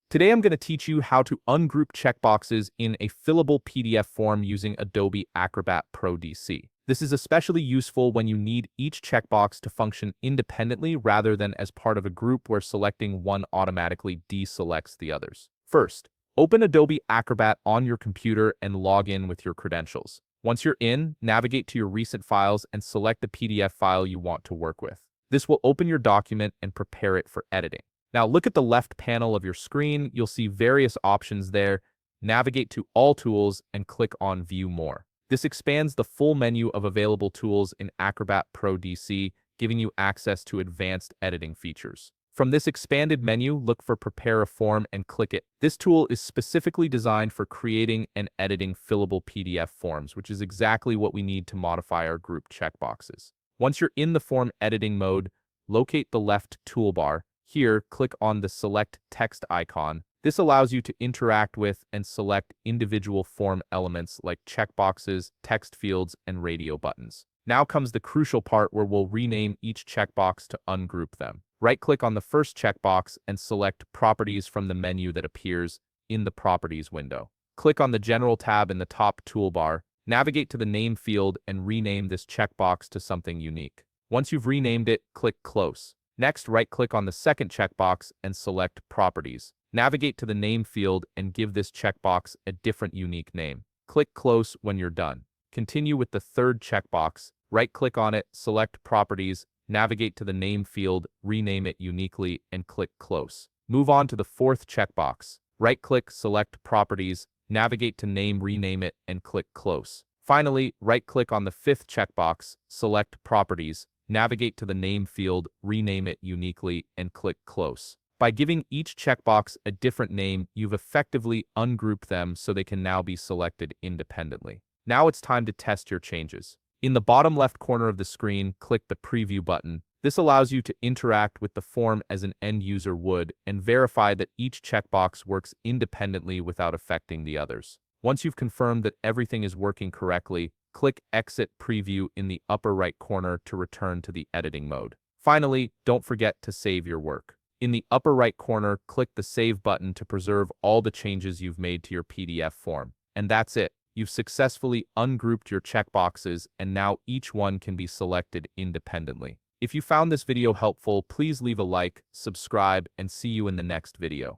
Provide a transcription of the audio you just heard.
Today I'm going to teach you how to ungroup checkboxes in a fillable PDF form using Adobe Acrobat Pro DC. This is especially useful when you need each checkbox to function independently rather than as part of a group where selecting one automatically deselects the others. First, open Adobe Acrobat on your computer and log in with your credentials. Once you're in, navigate to your recent files and select the PDF file you want to work with. This will open your document and prepare it for editing. Now look at the left panel of your screen. You'll see various options there. Navigate to All Tools and click on View More. This expands the full menu of available tools in Acrobat Pro DC, giving you access to advanced editing features. From this expanded menu, look for Prepare a Form and click it. This tool is specifically designed for creating and editing fillable PDF forms, which is exactly what we need to modify our group checkboxes. Once you're in the form editing mode, locate the left toolbar. Here, click on the Select Text icon. This allows you to interact with and select individual form elements like checkboxes, text fields, and radio buttons. Now comes the crucial part where we'll rename each checkbox to ungroup them. Right-click on the first checkbox and select Properties from the menu that appears in the Properties window. Click on the General tab in the top toolbar. Navigate to the Name field and rename this checkbox to something unique. Once you've renamed it, click Close. Next, right-click on the second checkbox and select Properties. Navigate to the Name field and give this checkbox a different unique name. Click Close when you're done. Continue with the third checkbox. Right-click on it, select Properties, navigate to the Name field, rename it uniquely, and click Close. Move on to the fourth checkbox. Right-click, select Properties, navigate to Name, rename it, and click Close. Finally, right-click on the fifth checkbox, select Properties, navigate to the Name field, rename it uniquely, and click Close. By giving each checkbox a different name, you've effectively ungrouped them so they can now be selected independently. Now it's time to test your changes. In the bottom left corner of the screen, click the Preview button. This allows you to interact with the form as an end user would and verify that each checkbox works independently without affecting the others. Once you've confirmed that everything is working correctly, click Exit Preview in the upper right corner to return to the editing mode. Finally, don't forget to save your work. In the upper right corner, click the Save button to preserve all the changes you've made to your PDF form. And that's it. You've successfully ungrouped your checkboxes, and now each one can be selected independently. If you found this video helpful, please leave a like, subscribe, and see you in the next video.